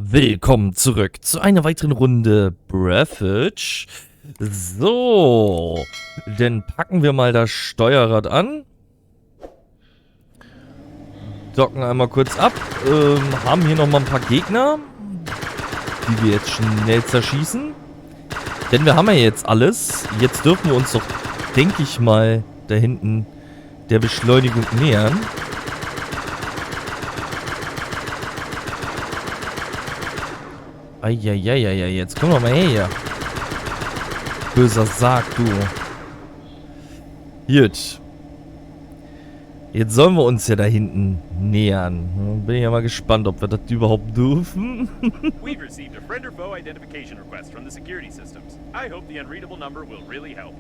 Willkommen zurück zu einer weiteren Runde Breathedge. So, dann packen wir mal das Steuerrad an. Docken einmal kurz ab. Haben hier nochmal ein paar Gegner, die wir jetzt schnell zerschießen. Denn wir haben ja jetzt alles. Jetzt dürfen wir uns doch, denke ich mal, da hinten der Beschleunigung nähern. Eieieiei, jetzt komm doch mal her. Böser Sarg, du. Gut. Jetzt sollen wir uns ja da hinten nähern. Bin ich ja mal gespannt, ob wir das überhaupt dürfen. We've received a friend or foe identification request from the security systems. I hope the unreadable number will really help.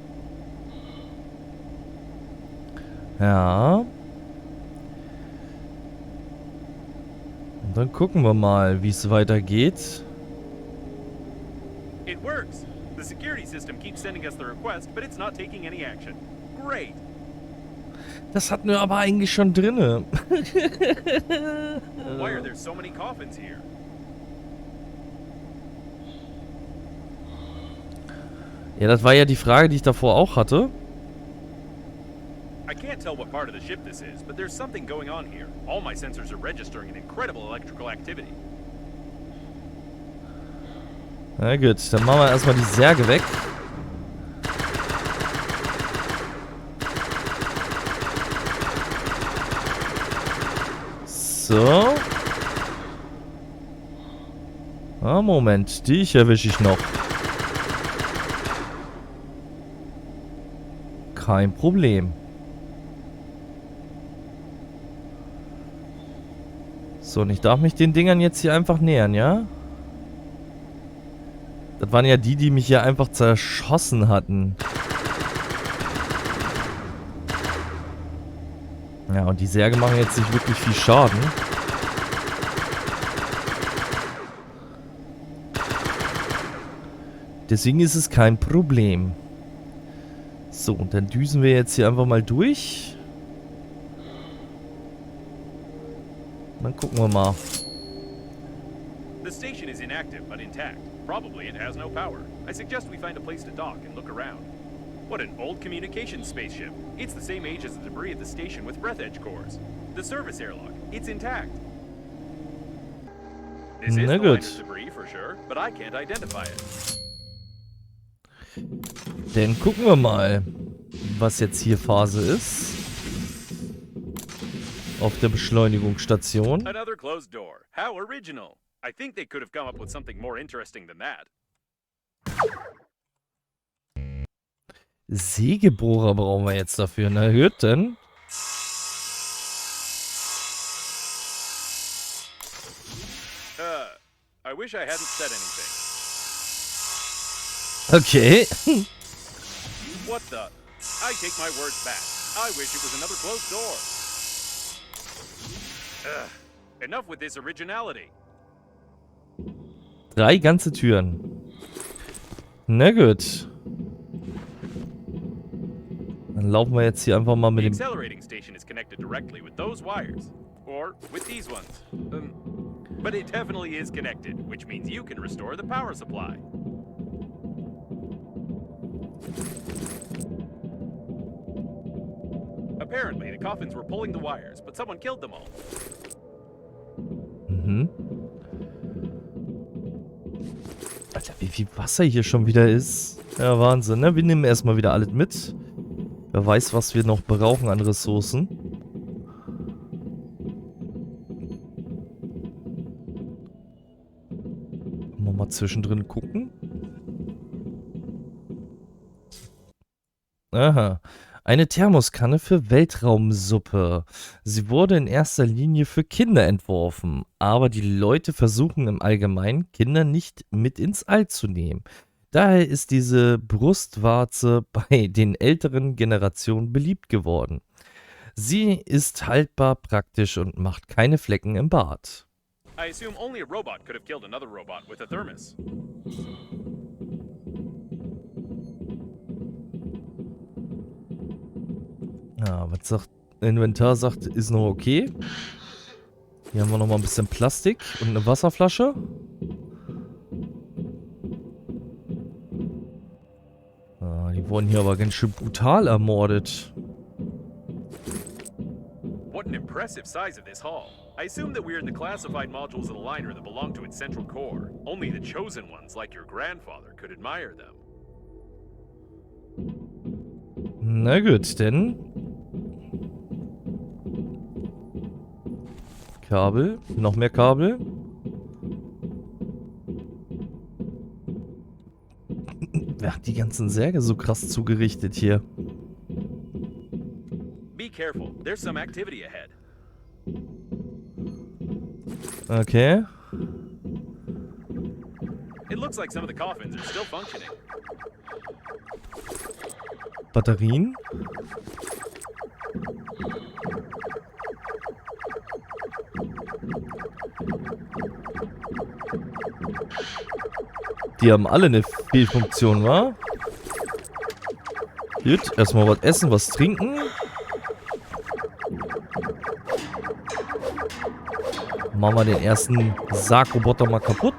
Ja. Und dann gucken wir mal, wie es weitergeht. It works. The security system keeps sending us the request, but it's not taking any action. Great. Das hatten wir aber eigentlich schon drinne. Why are there so many coffins here? Ja, das war ja die Frage, die ich davor auch hatte. I can't tell what part of the ship this is, but there's something going on here. All my sensors are registering an incredible electrical activity. Na gut, dann machen wir erstmal die Särge weg. So. Ah, Moment, dich erwische ich noch. Kein Problem. So, und ich darf mich den Dingern jetzt hier einfach nähern, ja? Das waren ja die mich hier einfach zerschossen hatten. Ja, und die Särge machen jetzt nicht wirklich viel Schaden. Deswegen ist es kein Problem. So, und dann düsen wir jetzt hier einfach mal durch. Dann gucken wir mal. The station is inactive but intact. Probably it has no power. I suggest we find a place to dock and look around. What an old communications spaceship. It's the same age as the debris at the station with Breathedge cores. The service airlock, it's intact. This is the line of debris for sure, but I can't identify it. Dann gucken wir mal, was jetzt hier Phase ist. Auf der Beschleunigungsstation. Another closed door. How original. I think they could have come up with something more interesting than that. Sägebohrer brauchen wir jetzt dafür. Na gut, denn. I wish I hadn't said anything. Okay. What the? I take my words back. I wish it was another closed door. Enough with this originality. 3 ganze Türen. Na gut. Dann laufen wir jetzt hier einfach mal mit The dem... accelerating station is connected directly with those wires. Or with these ones. But it definitely is connected, which means you can restore the power supply. Apparently, the coffins were pulling the wires, but someone killed them all. Mhm. Alter, wie viel Wasser hier schon wieder ist. Ja, Wahnsinn, ne? Wir nehmen erstmal wieder alles mit. Wer weiß, was wir noch brauchen an Ressourcen. Mal zwischendrin gucken. Aha. Eine Thermoskanne für Weltraumsuppe. Sie wurde in erster Linie für Kinder entworfen, aber die Leute versuchen im Allgemeinen, Kinder nicht mit ins All zu nehmen. Daher ist diese Brustwarze bei den älteren Generationen beliebt geworden. Sie ist haltbar, praktisch und macht keine Flecken im Bad. I assume only a robot could have killed another robot with a thermos. Ja, was sagt Inventar? Sagt, ist noch okay. Hier haben wir noch mal ein bisschen Plastik und eine Wasserflasche. Die wurden hier aber ganz schön brutal ermordet. What an impressive size of this hall. I assume that we're in the classified modules of the liner that belong to its central core. Only the chosen ones, like your grandfather, could admire them. Na gut, denn... Kabel. Noch mehr Kabel. Wer hat die ganzen Särge so krass zugerichtet hier? Be careful. There's some activity ahead. Okay. It looks like some of the coffins are still functioning. Batterien. Die haben alle eine Fehlfunktion, wa? Gut, erstmal was essen, was trinken. Machen wir den ersten Sargroboter mal kaputt.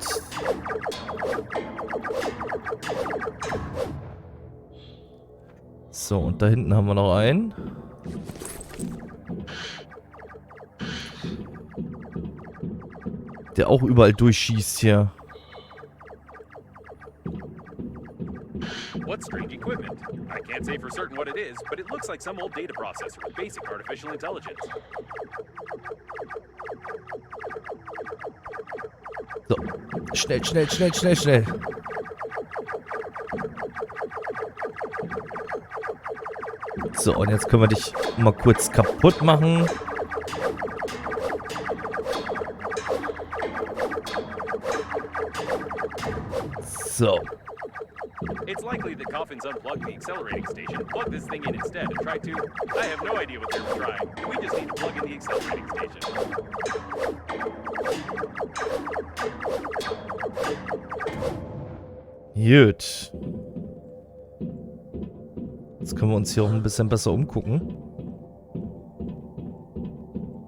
So, und da hinten haben wir noch einen. Der auch überall durchschießt hier. What strange equipment? I can't say for certain what it is, but it looks like some old data processor with basic artificial intelligence. So, schnell, schnell, schnell, schnell, schnell. So, und jetzt können wir dich mal kurz kaputt machen. So. It's likely that coffins unplugged the accelerating station, plugged this thing in instead, and tried to... I have no idea what they were trying. We just need to plug in the accelerating station. Gut. Jetzt können wir uns hier auch ein bisschen besser umgucken.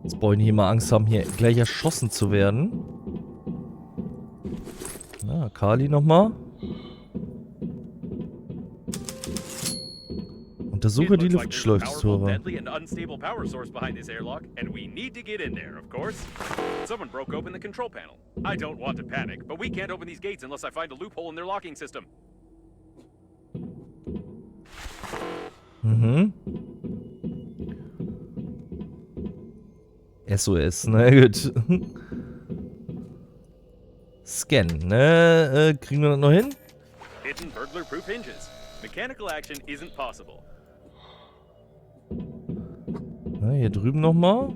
Jetzt wollen hier mal Angst haben, hier gleich erschossen zu werden. Na, Kali nochmal. Untersuche die Luftschleustore. Someone broke open the control panel. I don't want to panic, but we can't open these gates unless I find a loophole in their locking system. Mhm. SOS, na gut. Scan, ne? Kriegen wir das noch hin? Hidden burglar-proof hinges. Mechanical action isn't possible. Na, hier drüben nochmal.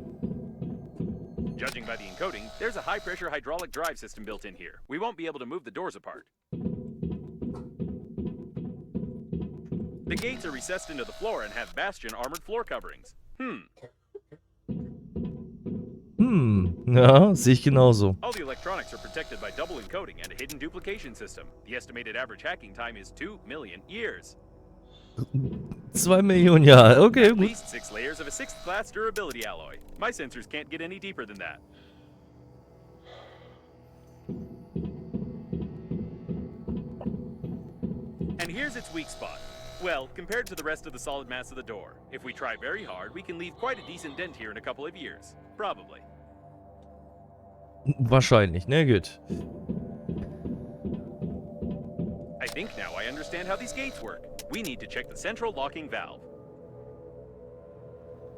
Judging by the encoding, there's a high-pressure hydraulic drive system built in here. We won't be able to move the doors apart. The gates are recessed into the floor and have bastion armored floor coverings. Ja, sehe ich genauso. All the electronics are protected by double encoding and a hidden duplication system. The estimated average hacking time is 2 million years. 2 Millionen Jahre, okay, At gut. least 6 layers of a 6th class durability alloy. My sensors can't get any deeper than that. And here's its weak spot. Well, compared to the rest of the solid mass of the door, if we try very hard, we can leave quite a decent dent here in a couple of years. Probably. Wahrscheinlich, ne, gut. I think now I understand how these gates work. We need to check the central locking valve.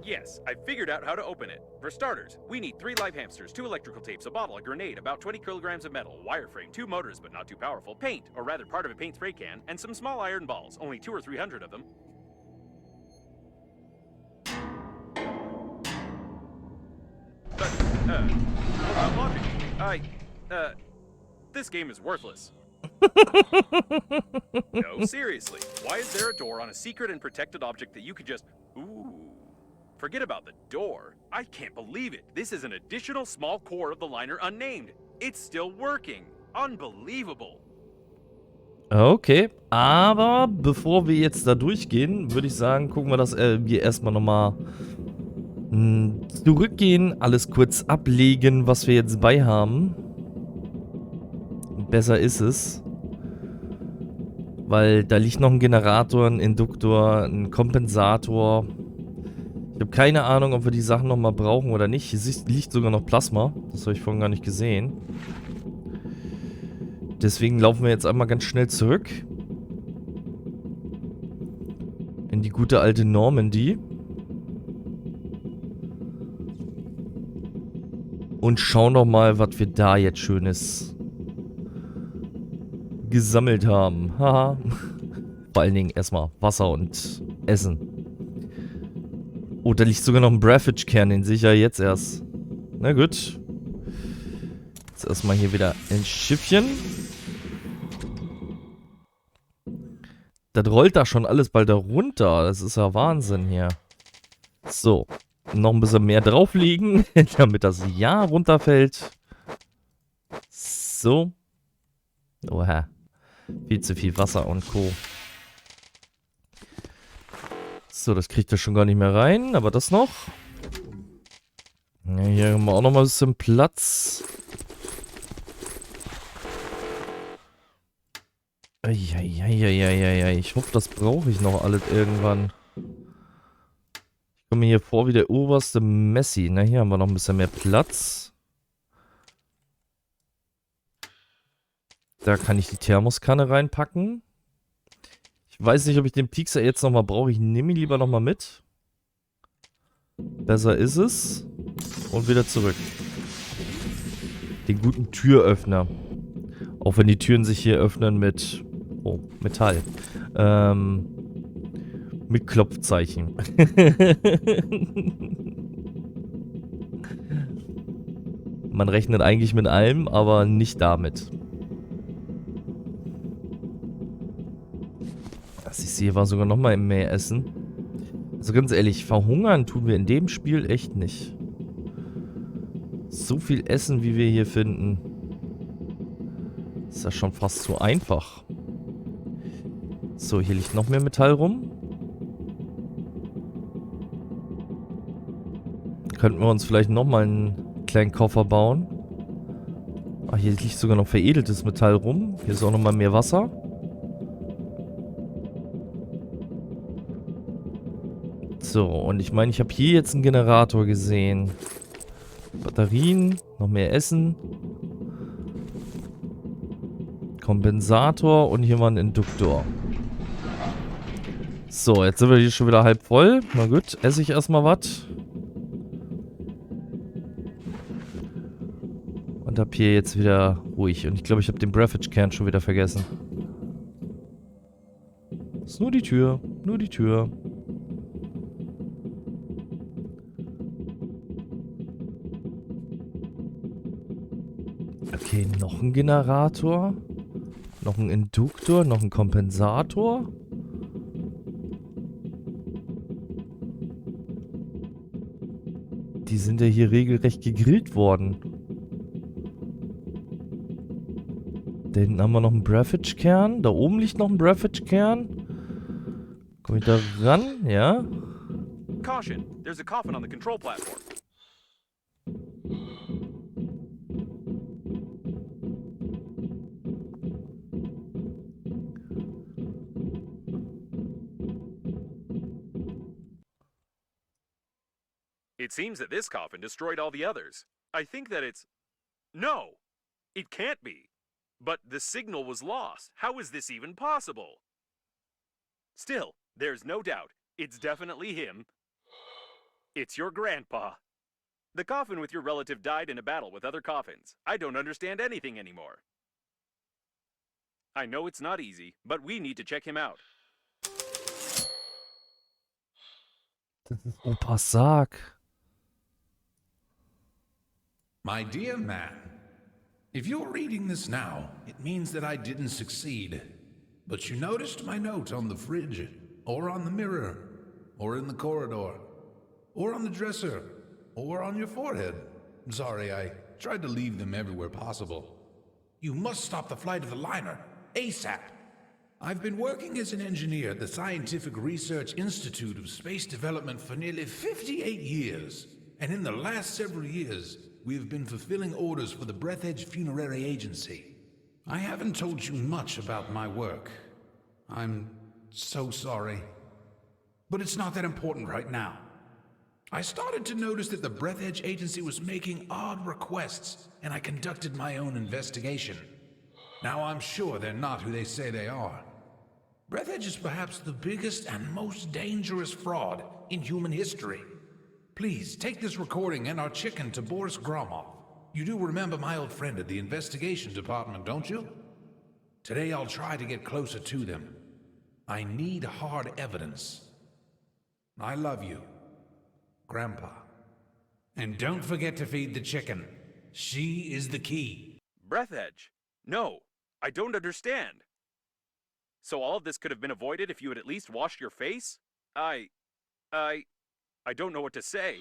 Yes, I figured out how to open it. For starters, we need 3 live hamsters, 2 electrical tapes, a bottle, a grenade, about 20 kilograms of metal, wireframe, 2 motors but not too powerful, paint, or rather part of a paint spray can, and some small iron balls, only 200 or 300 of them. But, what logic? This game is worthless. No, seriously. Why is there a door on a secret and protected object that you could just... Ooh. Forget about the door. I can't believe it. This is an additional small core of the liner unnamed. It's still working. Unbelievable. Okay, aber bevor wir jetzt da durchgehen, würde ich sagen, gucken wir, dass wir erstmal nochmal zurückgehen, alles kurz ablegen, was wir jetzt bei haben. Besser ist es. Weil da liegt noch ein Generator, ein Induktor, ein Kompensator. Ich habe keine Ahnung, ob wir die Sachen nochmal brauchen oder nicht. Hier liegt sogar noch Plasma. Das habe ich vorhin gar nicht gesehen. Deswegen laufen wir jetzt einmal ganz schnell zurück. In die gute alte Normandy. Und schauen doch mal, was wir da jetzt Schönes gesammelt haben. Haha. Vor allen Dingen erstmal Wasser und Essen. Oh, da liegt sogar noch ein Breathedge-Kern, den sehe ich ja jetzt erst. Na gut. Jetzt erstmal hier wieder ein Schiffchen. Das rollt da schon alles bald da runter. Das ist ja Wahnsinn hier. So. Noch ein bisschen mehr drauflegen, damit das Ja runterfällt. So. Oha. Viel zu viel Wasser und Co. So, das kriegt er schon gar nicht mehr rein, aber das noch. Ja, hier haben wir auch noch mal ein bisschen Platz. Eieieiei. Ich hoffe, das brauche ich noch alles irgendwann. Ich komme mir hier vor wie der oberste Messi. Na, hier haben wir noch ein bisschen mehr Platz. Da kann ich die Thermoskanne reinpacken. Ich weiß nicht, ob ich den Piekser jetzt nochmal brauche. Ich nehme ihn lieber nochmal mit. Besser ist es. Und wieder zurück. Den guten Türöffner. Auch wenn die Türen sich hier öffnen mit... Oh, Metall. Mit Klopfzeichen. Man rechnet eigentlich mit allem, aber nicht damit. Was ich sehe, war sogar nochmal im Meer essen. Also ganz ehrlich, verhungern tun wir in dem Spiel echt nicht. So viel Essen, wie wir hier finden. Ist ja schon fast zu einfach. So, hier liegt noch mehr Metall rum. Könnten wir uns vielleicht nochmal einen kleinen Koffer bauen. Ah, hier liegt sogar noch veredeltes Metall rum. Hier ist auch nochmal mehr Wasser. So, und ich meine, ich habe hier jetzt einen Generator gesehen. Batterien, noch mehr Essen. Kompensator und hier mal ein Induktor. So, jetzt sind wir hier schon wieder halb voll. Na gut, esse ich erstmal was. Und hab hier jetzt wieder ruhig. Und ich glaube, ich habe den Breathedge-Kern schon wieder vergessen. Ist nur die Tür. Nur die Tür. Okay, noch ein Generator. Noch ein Induktor. Noch ein Kompensator. Die sind ja hier regelrecht gegrillt worden. Da hinten haben wir noch einen Breathedge-Kern. Da oben liegt noch ein Breathedge-Kern. Komme ich da ran? Ja. Caution! There's a coffin on the control platform. It seems that this coffin destroyed all the others. I think that it's... No! It can't be! But the signal was lost. How is this even possible? Still, there's no doubt. It's definitely him. It's your grandpa. The coffin with your relative died in a battle with other coffins. I don't understand anything anymore. I know it's not easy, but we need to check him out. Das ist Opas Sarg. My dear man, if you're reading this now, it means that I didn't succeed. But you noticed my note on the fridge, or on the mirror, or in the corridor, or on the dresser, or on your forehead. Sorry, I tried to leave them everywhere possible. You must stop the flight of the liner, ASAP. I've been working as an engineer at the Scientific Research Institute of Space Development for nearly 58 years. And in the last several years, we have been fulfilling orders for the Breathedge Funerary Agency. I haven't told you much about my work. I'm so sorry. But it's not that important right now. I started to notice that the Breathedge agency was making odd requests, and I conducted my own investigation. Now I'm sure they're not who they say they are. Breathedge is perhaps the biggest and most dangerous fraud in human history. Please, take this recording and our chicken to Boris Gromov. You do remember my old friend at the investigation department, don't you? Today I'll try to get closer to them. I need hard evidence. I love you, Grandpa. And don't forget to feed the chicken. She is the key. Breathedge? No, I don't understand. So all of this could have been avoided if you had at least washed your face? I don't know what to say.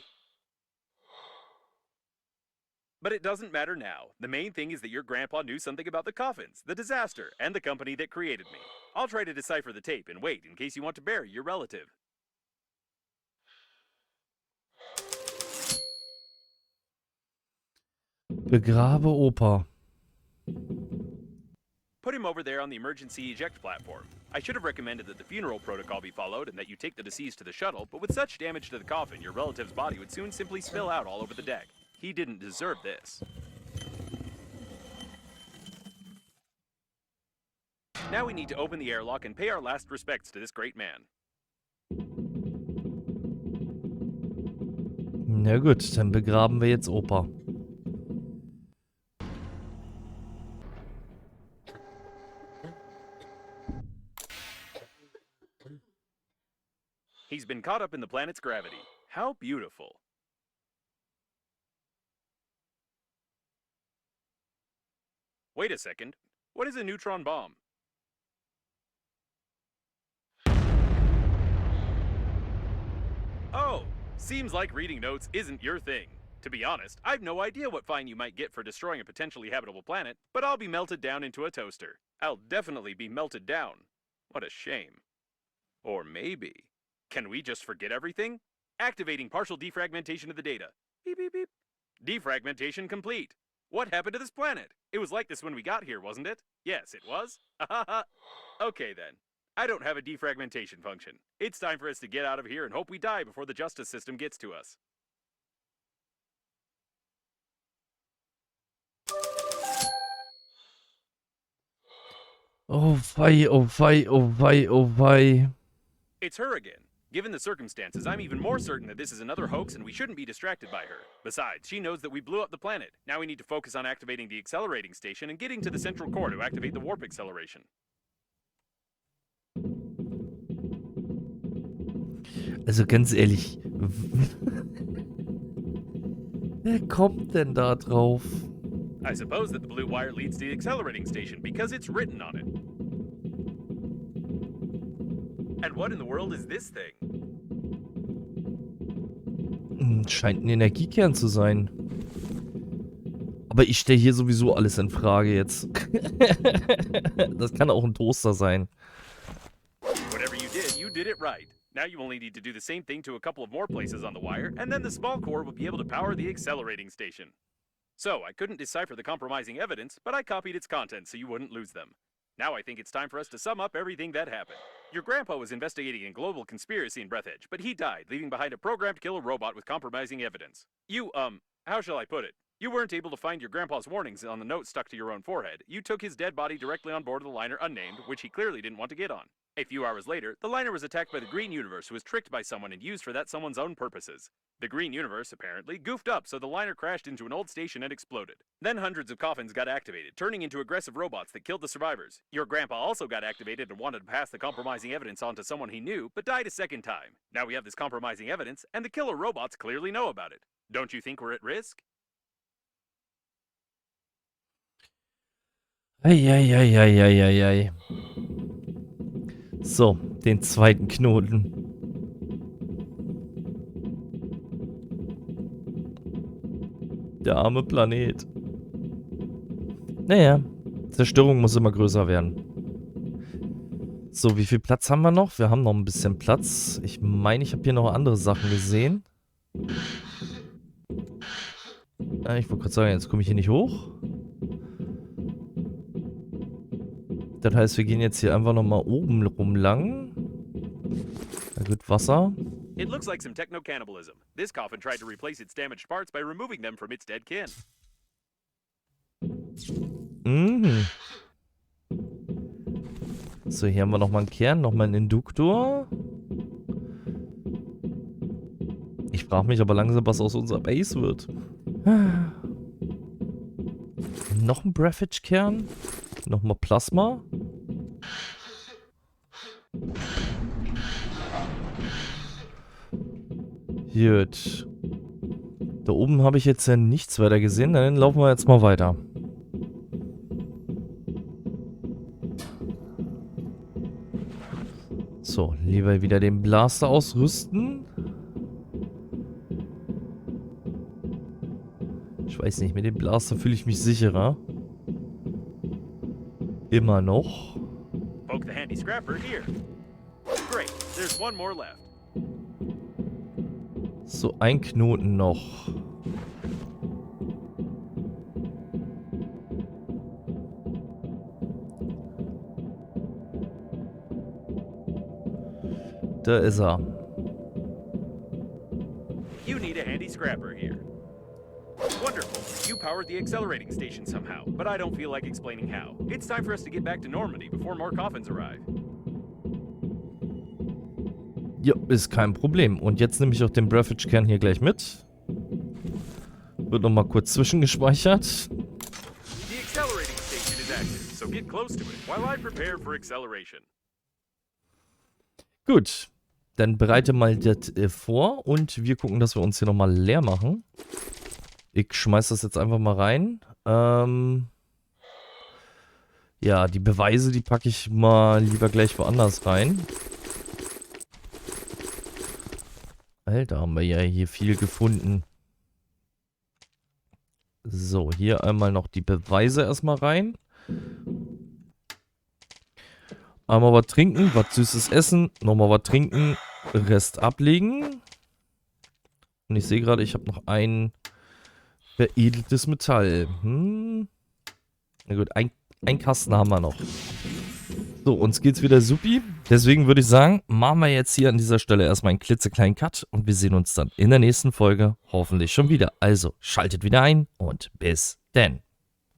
But it doesn't matter now. The main thing is that your grandpa knew something about the coffins, the disaster, and the company that created me. I'll try to decipher the tape and wait in case you want to bury your relative. Begrabe Opa. Put him over there on the emergency eject platform. I should have recommended that the funeral protocol be followed and that you take the deceased to the shuttle, but with such damage to the coffin, your relative's body would soon simply spill out all over the deck. He didn't deserve this. Now we need to open the airlock and pay our last respects to this great man. Na gut, dann begraben wir jetzt Opa. He's been caught up in the planet's gravity. How beautiful. Wait a second. What is a neutron bomb? Oh, seems like reading notes isn't your thing. To be honest, I've no idea what fine you might get for destroying a potentially habitable planet, but I'll be melted down into a toaster. I'll definitely be melted down. What a shame. Or maybe... Can we just forget everything? Activating partial defragmentation of the data. Beep, beep, beep. Defragmentation complete. What happened to this planet? It was like this when we got here, wasn't it? Yes, it was. Okay then. I don't have a defragmentation function. It's time for us to get out of here and hope we die before the justice system gets to us. Oh wei, oh wei, oh wei, oh wei. It's her again. Given the circumstances, I'm even more certain that this is another hoax and we shouldn't be distracted by her. Besides, she knows that we blew up the planet. Now we need to focus on activating the accelerating station and getting to the central core to activate the warp acceleration. Also ganz ehrlich, wer kommt denn da drauf? I suppose that the blue wire leads to the accelerating station because it's written on it. And what in the world is this thing? Scheint ein Energiekern zu sein. Aber ich stelle hier sowieso alles in Frage jetzt. Das kann auch ein Toaster sein. Whatever you did it right. Now you only need to do the same thing to a couple of more places on the wire, and then the small core will be able to power the accelerating station. So, I couldn't decipher the compromising evidence, but I copied its contents so you wouldn't lose them. Now I think it's time for us to sum up everything that happened. Your grandpa was investigating a global conspiracy in Breathedge, but he died, leaving behind a programmed killer robot with compromising evidence. You, how shall I put it? You weren't able to find your grandpa's warnings on the note stuck to your own forehead. You took his dead body directly on board of the liner unnamed, which he clearly didn't want to get on. A few hours later, the liner was attacked by the Green Universe, who was tricked by someone and used for that someone's own purposes. The Green Universe, apparently, goofed up, so the liner crashed into an old station and exploded. Then hundreds of coffins got activated, turning into aggressive robots that killed the survivors. Your grandpa also got activated and wanted to pass the compromising evidence on to someone he knew, but died a second time. Now we have this compromising evidence, and the killer robots clearly know about it. Don't you think we're at risk? Eieieiei. So, den zweiten Knoten. Der arme Planet. Naja, Zerstörung muss immer größer werden. So, wie viel Platz haben wir noch? Wir haben noch ein bisschen Platz. Ich meine, ich habe hier noch andere Sachen gesehen. Ich wollte gerade sagen, jetzt komme ich hier nicht hoch. Das heißt, wir gehen jetzt hier einfach nochmal oben rum lang. Da wird Wasser. It looks like some techno-cannibalism. This coffin tried to replace its damaged parts by removing them from its dead kin. Mhm. So, hier haben wir nochmal einen Kern, nochmal einen Induktor. Ich frage mich aber langsam, was aus unserer Base wird. Noch ein Breathedge-Kern. Nochmal Plasma. Gut. Da oben habe ich jetzt ja nichts weiter gesehen. Dann laufen wir jetzt mal weiter. So, lieber wieder den Blaster ausrüsten. Ich weiß nicht, mit dem Blaster fühle ich mich sicherer. Immer noch. Poke the handy scrapper here. Great, there's one more left. So, ein Knoten noch. Da ist er. You need a handy scrapper here. Wonderful. You powered the accelerating station somehow, but I don't feel like explaining how. It's time for us to get back to Normandy before more coffins arrive. Ja, ist kein Problem. Und jetzt nehme ich auch den Breathedge-Kern hier gleich mit. Wird nochmal kurz zwischengespeichert. The accelerating station is active, so get close to it while I prepare for acceleration. Gut. Dann bereite mal das vor und wir gucken, dass wir uns hier nochmal leer machen. Ich schmeiß das jetzt einfach mal rein. Ja, die Beweise, die packe ich mal lieber gleich woanders rein. Alter, haben wir ja hier viel gefunden. So, hier einmal noch die Beweise erstmal rein. Einmal was trinken, was Süßes essen, nochmal was trinken, Rest ablegen. Und ich sehe gerade, ich habe noch ein veredeltes Metall. Na gut, ein Kasten haben wir noch. So, uns geht's wieder supi. Deswegen würde ich sagen, machen wir jetzt hier an dieser Stelle erstmal einen klitzekleinen Cut und wir sehen uns dann in der nächsten Folge hoffentlich schon wieder. Also, schaltet wieder ein und bis denn.